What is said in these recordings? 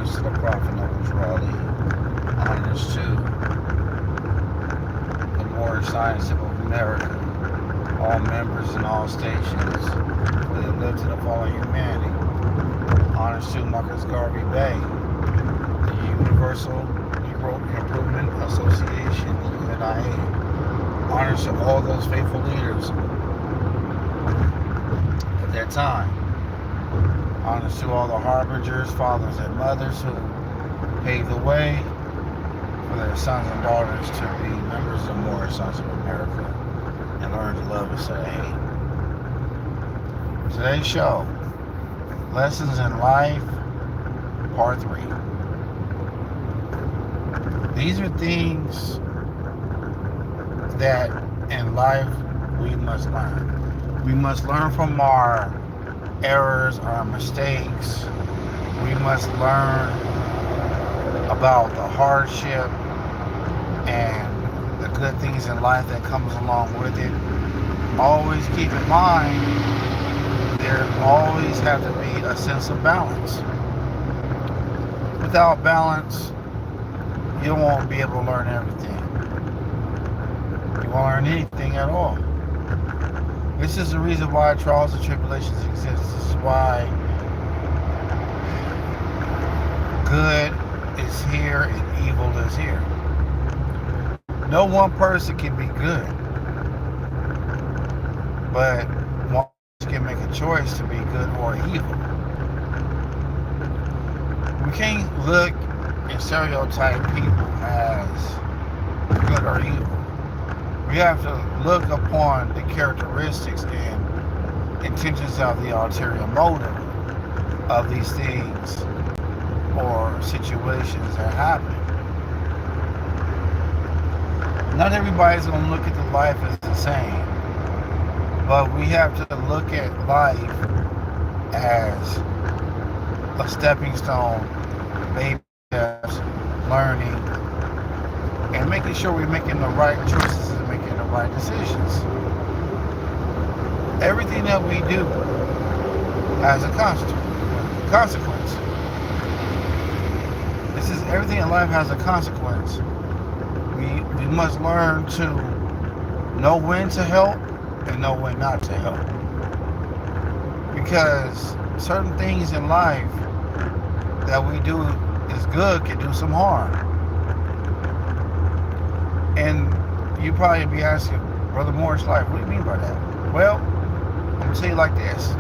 honors to the Prophet Noble Ali, honors to the Moorish Scientific of America, all members in all stations, for they live to the fallen humanity. Honors to Marcus Garvey Bay, the Universal Negro Improvement Association, the UNIA. Honors to all those faithful leaders at that time. Honors to all the harbingers, fathers, and mothers who paved the way for their sons and daughters to be members of the Moorish Sons of America and learn to love instead of hate. Today's show, Lessons in Life, Part 3. These are things that in life we must learn. We must learn from our errors, our mistakes. We must learn about the hardship and the good things in life that comes along with it. Always keep in mind, there always have to be a sense of balance. Without balance, you won't be able to learn everything. You won't learn anything at all. This is the reason why trials and tribulations exist. This is why good is here and evil is here. No one person can be good, but one person can make a choice to be good or evil. We can't look and stereotype people as good or evil. We have to look upon the characteristics and intentions of the ulterior motive of these things or situations that happen. Not everybody's going to look at the life as the same, but we have to look at life as a stepping stone, baby steps, learning, and making sure we're making the right choices and making the right decisions. Everything that we do has a consequence. This is everything in life has a consequence. We must learn to know when to help and know when not to help. Because certain things in life that we do is good can do some harm. And you probably be asking, Brother Morris Life, what do you mean by that? Well, I'm going to tell you like this.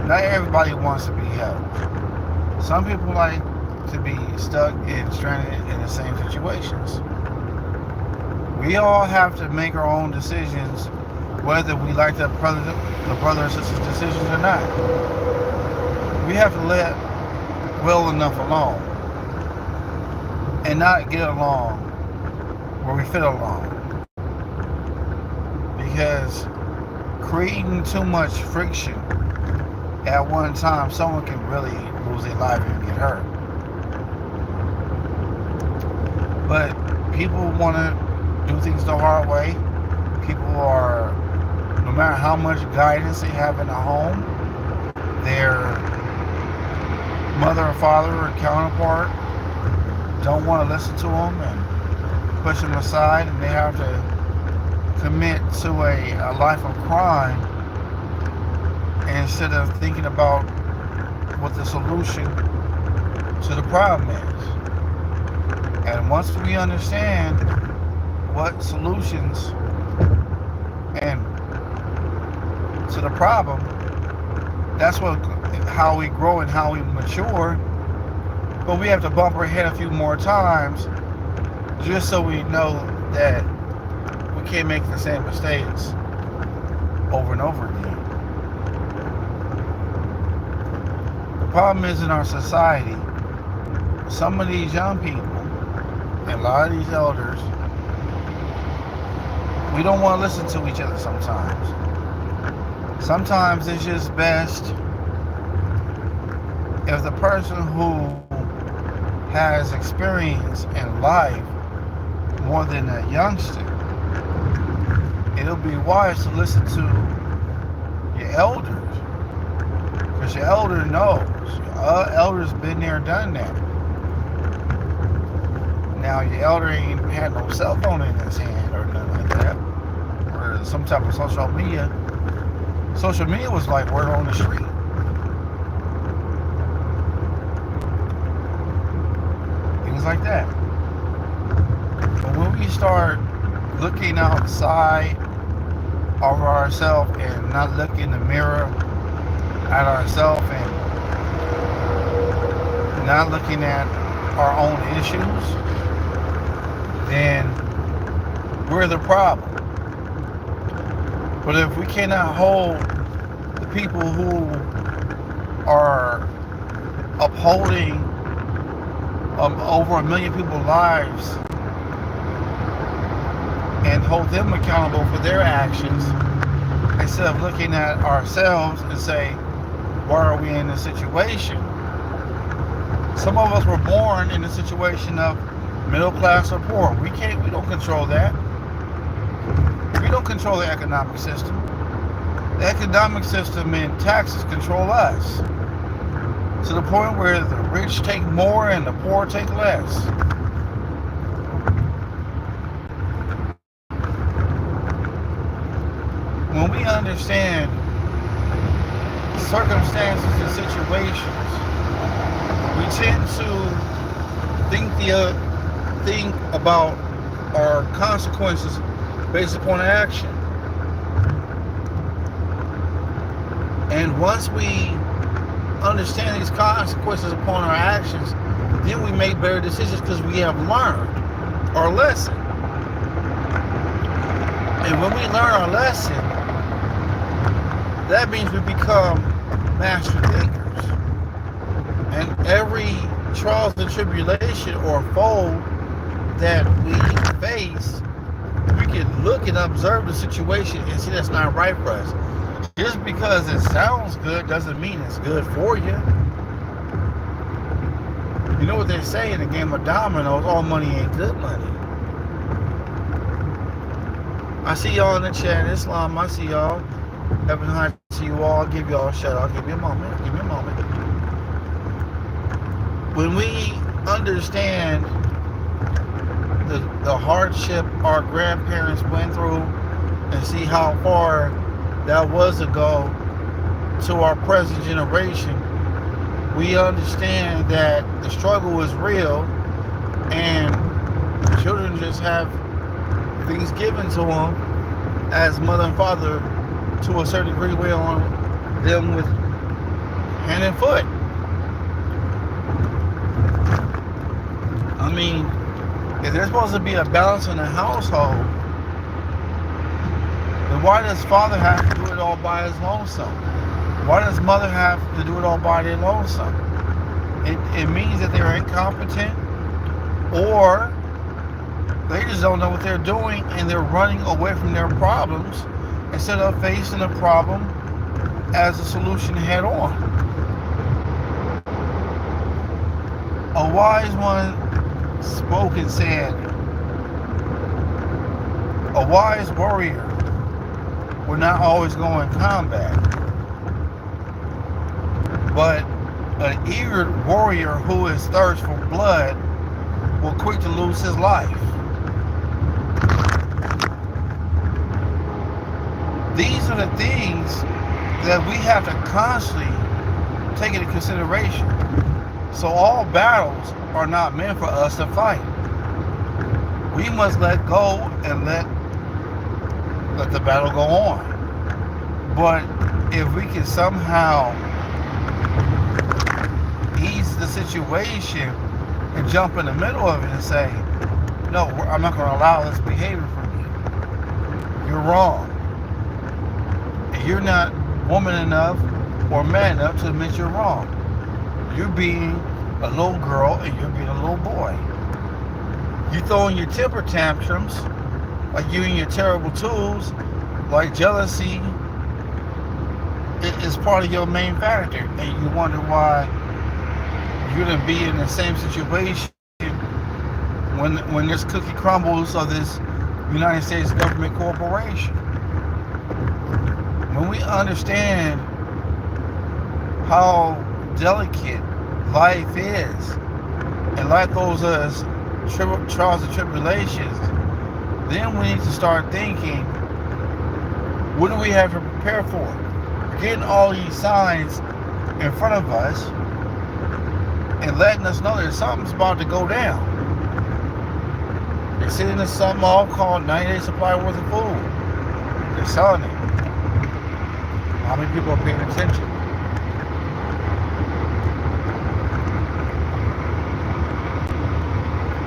Not everybody wants to be helped. Some people like to be stuck and stranded in the same situations. We all have to make our own decisions, whether we like the brother or sister's decisions or not. We have to let well enough alone and not get along where we fit along. Because creating too much friction at one time, someone can really lose their life and get hurt. But people want to do things the hard way. People are, no matter how much guidance they have in the home, their mother or father or counterpart don't want to listen to them and push them aside, and they have to commit to a life of crime instead of thinking about what the solution to the problem is. And once we understand what solutions and to the problem, that's how we grow and how we mature. But we have to bump our head a few more times just so we know that we can't make the same mistakes over and over again. The problem is in our society, some of these young people and a lot of these elders, we don't want to listen to each other sometimes. Sometimes it's just best if the person who has experience in life more than a youngster, it'll be wise to listen to your elders. Because because your elder knows. Your elder's been there, done that. Now your elder ain't had no cell phone in his hand or nothing like that, or some type of social media. Social media was like word on the street. Things like that. But when we start looking outside of ourselves and not looking in the mirror at ourselves and not looking at our own issues, then we're the problem. But if we cannot hold the people who are upholding over 1 million people's lives and hold them accountable for their actions, instead of looking at ourselves and say, why are we in this situation? Some of us were born in the situation of middle class or poor. We don't control that. We don't control the economic system. The economic system and taxes control us, to the point where the rich take more and the poor take less. When we understand circumstances and situations, we tend to think about our consequences based upon action. And once we understand these consequences upon our actions, then we make better decisions because we have learned our lesson. And when we learn our lesson, that means we become master thinkers. And every trials and tribulation or foe that we face, we can look and observe the situation and see that's not right for us. Just because it sounds good doesn't mean it's good for you. You know what they say in the game of dominoes, all money ain't good money. I see y'all in the chat, Islam, I see y'all. Heaven high to you all. I'll give y'all a shout out. Give me a moment. When we understand the hardship our grandparents went through and see how far that was ago to our present generation, we understand that the struggle is real and children just have things given to them as mother and father to a certain degree weigh on them with hand and foot. I mean, if there's supposed to be a balance in the household, then why does father have to do it all by his lonesome? Why does mother have to do it all by their lonesome? It means that they're incompetent, or they just don't know what they're doing and they're running away from their problems instead of facing the problem as a solution head on. A wise one spoke and said, a wise warrior will not always go in combat, but an eager warrior who is thirst for blood will quick to lose his life. These are the things that we have to constantly take into consideration. So all battles are not meant for us to fight. We must let go and let the battle go on. But if we can somehow ease the situation and jump in the middle of it and say, no, I'm not going to allow this behavior from you. You're wrong. And you're not woman enough or man enough to admit you're wrong. You're being a little girl and you're being a little boy. You throwing your temper tantrums, like using your terrible tools, like jealousy, is part of your main factor. And you wonder why you're going to be in the same situation when this cookie crumbles of this United States government corporation. When we understand how delicate life is. And life goes us trials and tribulations. Then we need to start thinking, what do we have to prepare for? We're getting all these signs in front of us and letting us know that something's about to go down. They're sending us something all called 90-day supply worth of food. They're selling it. How many people are paying attention?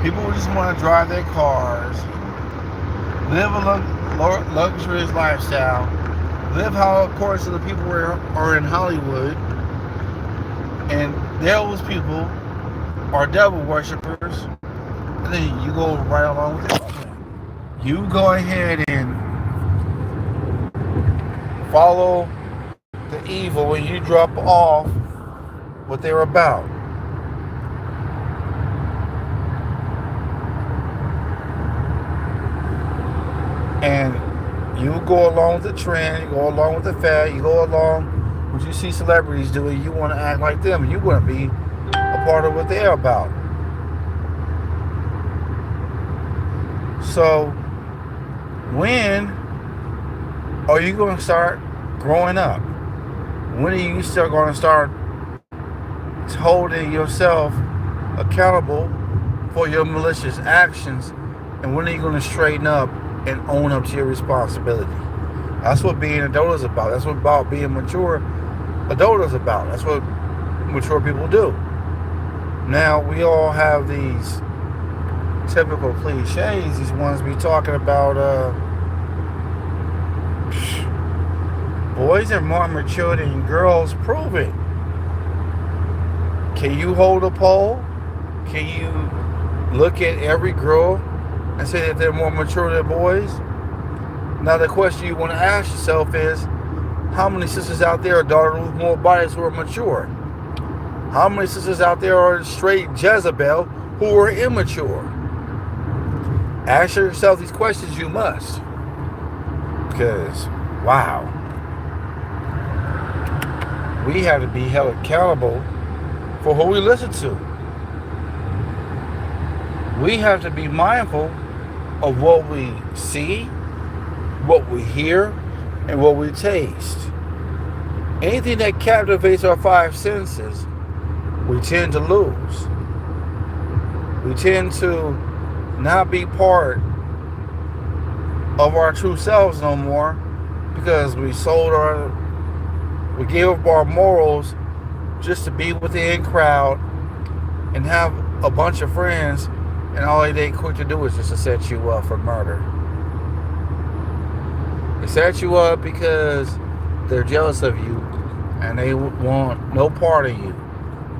People just want to drive their cars, live a luxurious lifestyle, live how, of course, the people are in Hollywood, and those people are devil worshippers, and then you go right along with it. You go ahead and follow the evil and you drop off what they're about. And you go along with the trend, you go along with the fad, you go along what you see celebrities doing, you want to act like them, you want to be a part of what they're about. So, when are you going to start growing up? When are you still going to start holding yourself accountable for your malicious actions? And when are you going to straighten up and own up to your responsibility? That's what being adult is about. That's what about being mature adult is about. That's what mature people do. Now, we all have these typical cliches. These ones be talking about boys are more mature than girls. Prove it. Can you hold a poll? Can you look at every girl and say that they're more mature than boys? Now the question you want to ask yourself is, how many sisters out there are daughters with more bodies who are mature? How many sisters out there are straight Jezebel who are immature? Ask yourself these questions, you must. Because, wow. We have to be held accountable for who we listen to. We have to be mindful of what we see, what we hear, and what we taste. Anything that captivates our five senses, we tend to lose. We tend to not be part of our true selves no more because we gave up our morals just to be with the in crowd and have a bunch of friends, and all they quick to do is just to set you up for murder. They set you up because they're jealous of you and they want no part of you.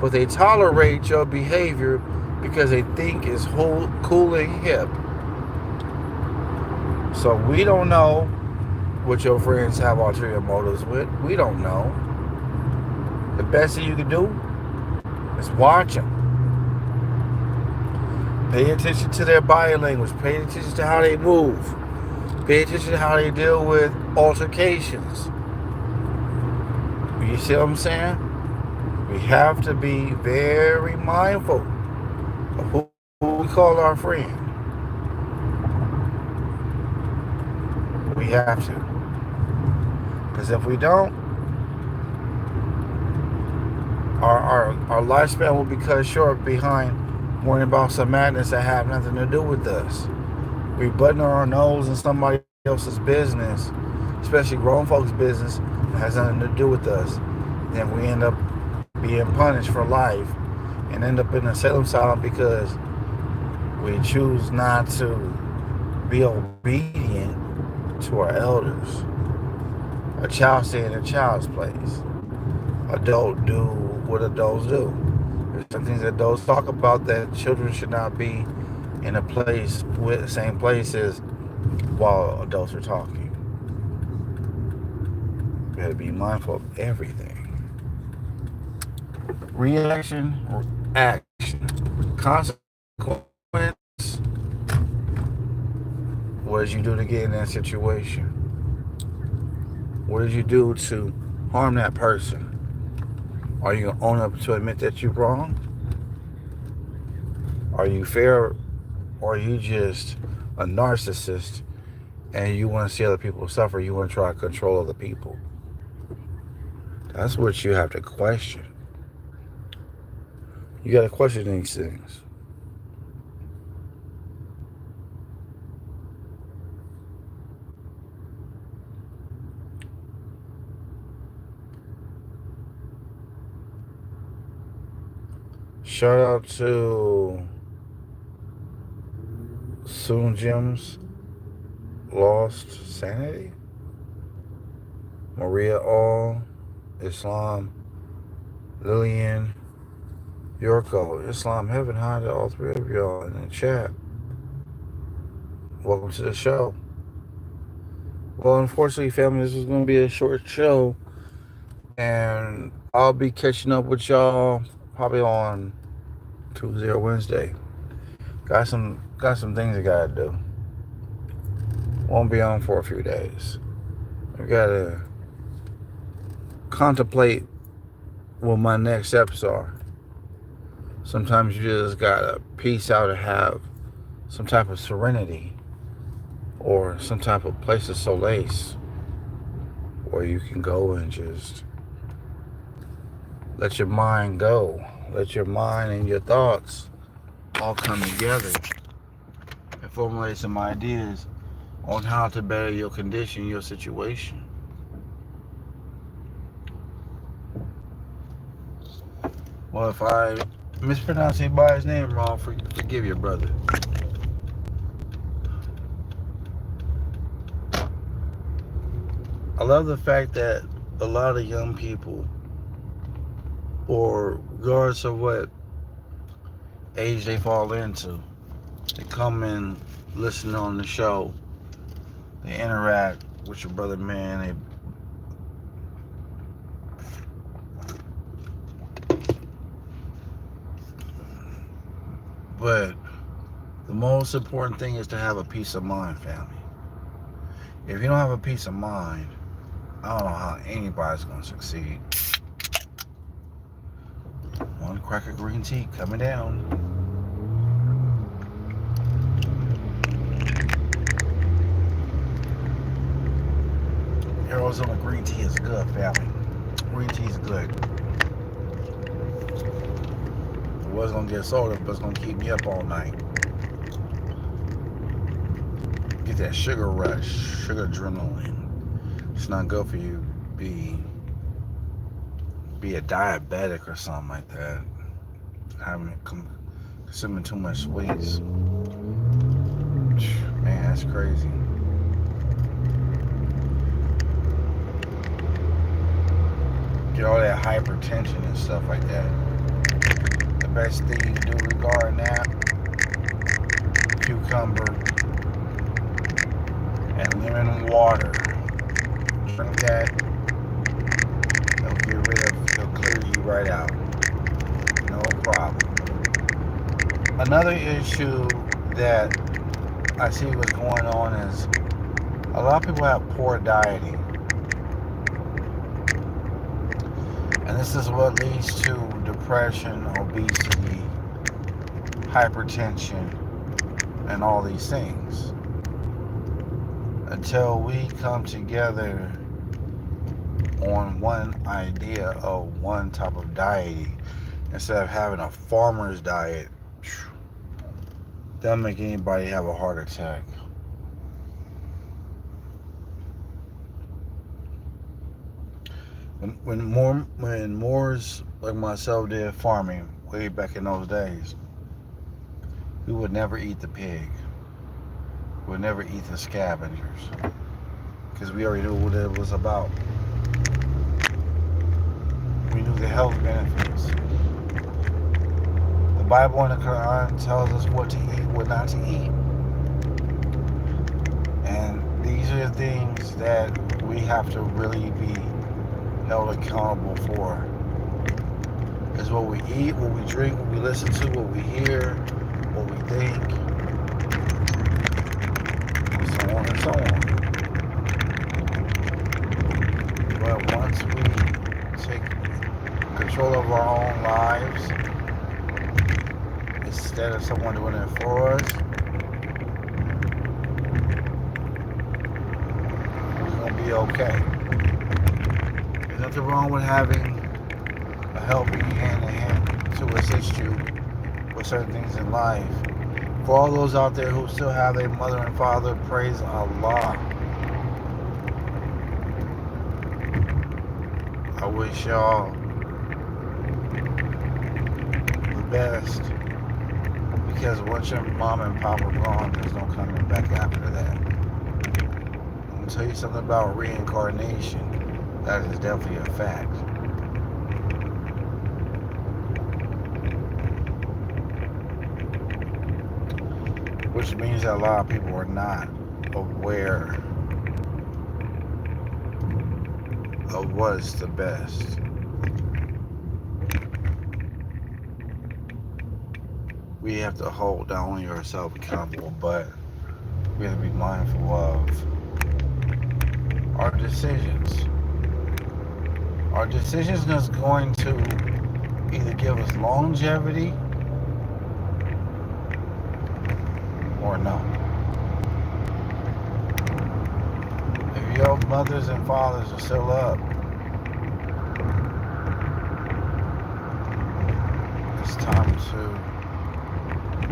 But they tolerate your behavior because they think it's cool and hip. So we don't know what your friends have ulterior motives with. We don't know. The best thing you can do is watch them. Pay attention to their body language. Pay attention to how they move. Pay attention to how they deal with altercations. You see what I'm saying? We have to be very mindful of who we call our friend. We have to. Because if we don't, our lifespan will be cut short behind worrying about some madness that have nothing to do with us. We button our nose in somebody else's business, especially grown folks' business, that has nothing to do with us. Then we end up being punished for life and end up in a Salem asylum because we choose not to be obedient to our elders. A child stay in a child's place. Adult do what adults do. There's some things that adults talk about that children should not be in a place with the same places while adults are talking. We have to be mindful of everything. Reaction or action. Consequence. What did you do to get in that situation? What did you do to harm that person? Are you going to own up to admit that you're wrong? Are you fair, or are you just a narcissist and you want to see other people suffer? You want to try to control other people? That's what you have to question. You got to question these things. Shout out to Soon Jim's Lost Sanity, Maria All, Islam, Lillian, Yorko, Islam Heaven, hi to all three of y'all in the chat. Welcome to the show. Well, unfortunately, family, this is going to be a short show, and I'll be catching up with y'all probably on Tuesday or Wednesday. Got some things I gotta do. Won't be on for a few days. I gotta contemplate what my next steps are. Sometimes you just gotta peace out and have some type of serenity or some type of place of solace where you can go and just let your mind go. Let your mind and your thoughts all come together and formulate some ideas on how to better your condition, your situation. Well, if I mispronounce anybody's name wrong, forgive your brother. I love the fact that a lot of young people, or regardless of what age they fall into, they come and listen on the show. They interact with your brother, man. But the most important thing is to have a peace of mind, family. If you don't have a peace of mind, I don't know how anybody's going to succeed. One crack of green tea coming down. Arizona green tea is good, family. Green tea is good. It was going to get soda, but it's going to keep me up all night. Get that sugar rush, sugar adrenaline. It's not good for you to be a diabetic or something like that. Consuming too much sweets. Man, that's crazy. Get all that hypertension and stuff like that. The best thing you can do regarding that, cucumber and lemon water. Drink that. It'll clear you right out. No problem. Another issue that I see what's going on is a lot of people have poor dieting. And this is what leads to depression, obesity, hypertension, and all these things. Until we come together on one idea of one type of dieting, instead of having a farmer's diet, that'll make anybody have a heart attack. When Moors like myself did farming way back in those days, we would never eat the pig. We would never eat the scavengers, because we already knew what it was about. We knew the health benefits. The Bible and the Quran tells us what to eat, what not to eat. And these are the things that we have to really be held accountable for. Is what we eat, what we drink, what we listen to, what we hear, what we think, and so on and so on. But once we take control of our own lives instead of someone doing it for us, we're going to be okay. There's nothing wrong with having a helping hand in hand to assist you with certain things in life. For all those out there who still have a mother and father, praise Allah. I wish y'all the best, because once your mom and pop are gone, there's no coming back after that. I'm going to tell you something about reincarnation. That is definitely a fact. Which means that a lot of people are not aware of what's the best. We have to hold not only ourselves accountable, but we have to be mindful of our decisions. Our decisions is going to either give us longevity or no. If your mothers and fathers are still up, it's time to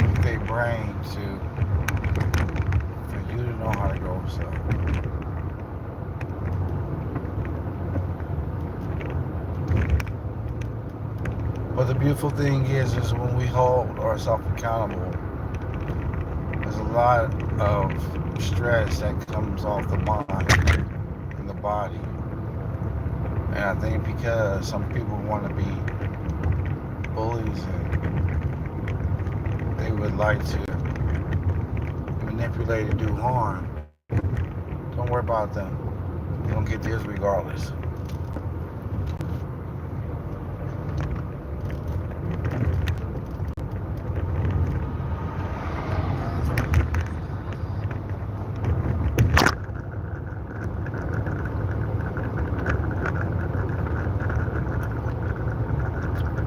use their brain for you to know how to grow up. But the beautiful thing is when we hold ourselves accountable, there's a lot of stress that comes off the mind and the body. And I think because some people want to be bullies and they would like to manipulate and do harm, don't worry about them. You're going to get theirs regardless.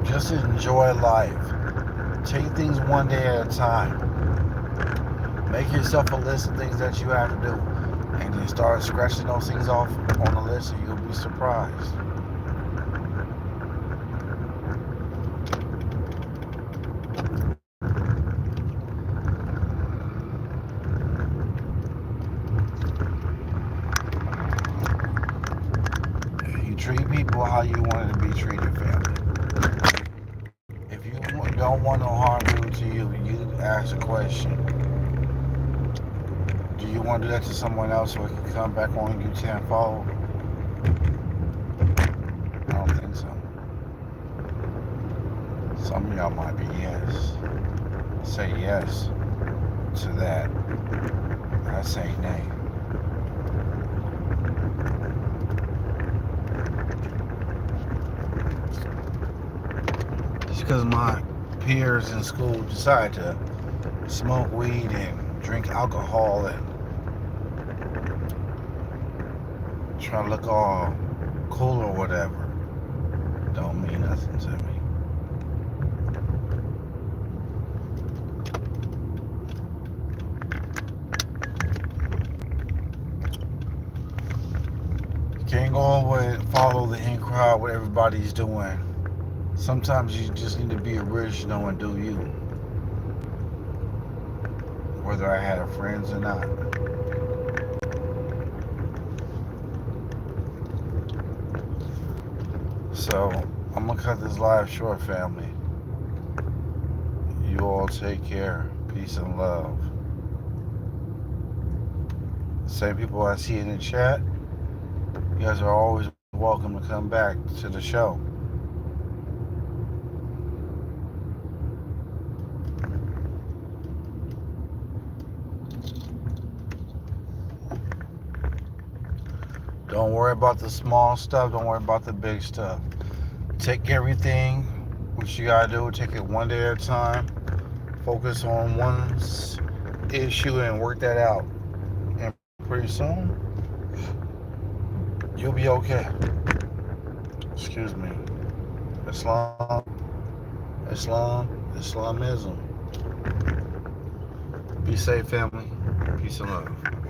Just enjoy life. Take things one day at a time. Make yourself a list of things that you have to do, and then start scratching those things off on the list, and you'll be surprised. You treat people how you want to be treated, family. If you don't want no harm done to you, you ask a question. Do you want to do that to someone else so it can come back on you tenfold? I don't think so. Some of y'all might be yes. Say yes to that. I say nay. Just because my peers in school decide to smoke weed and drink alcohol and try to look all cool or whatever, don't mean nothing to me. You can't go always follow the in crowd what everybody's doing. Sometimes you just need to be original and do you. Whether I had friends or not. So, I'm going to cut this live short, family. You all take care. Peace and love. Same people I see in the chat, you guys are always welcome to come back to the show. Don't worry about the small stuff. Don't worry about the big stuff. Take everything, what you gotta do, take it one day at a time. Focus on one issue and work that out. And pretty soon, you'll be okay. Excuse me. Islamism. Be safe, family. Peace and love.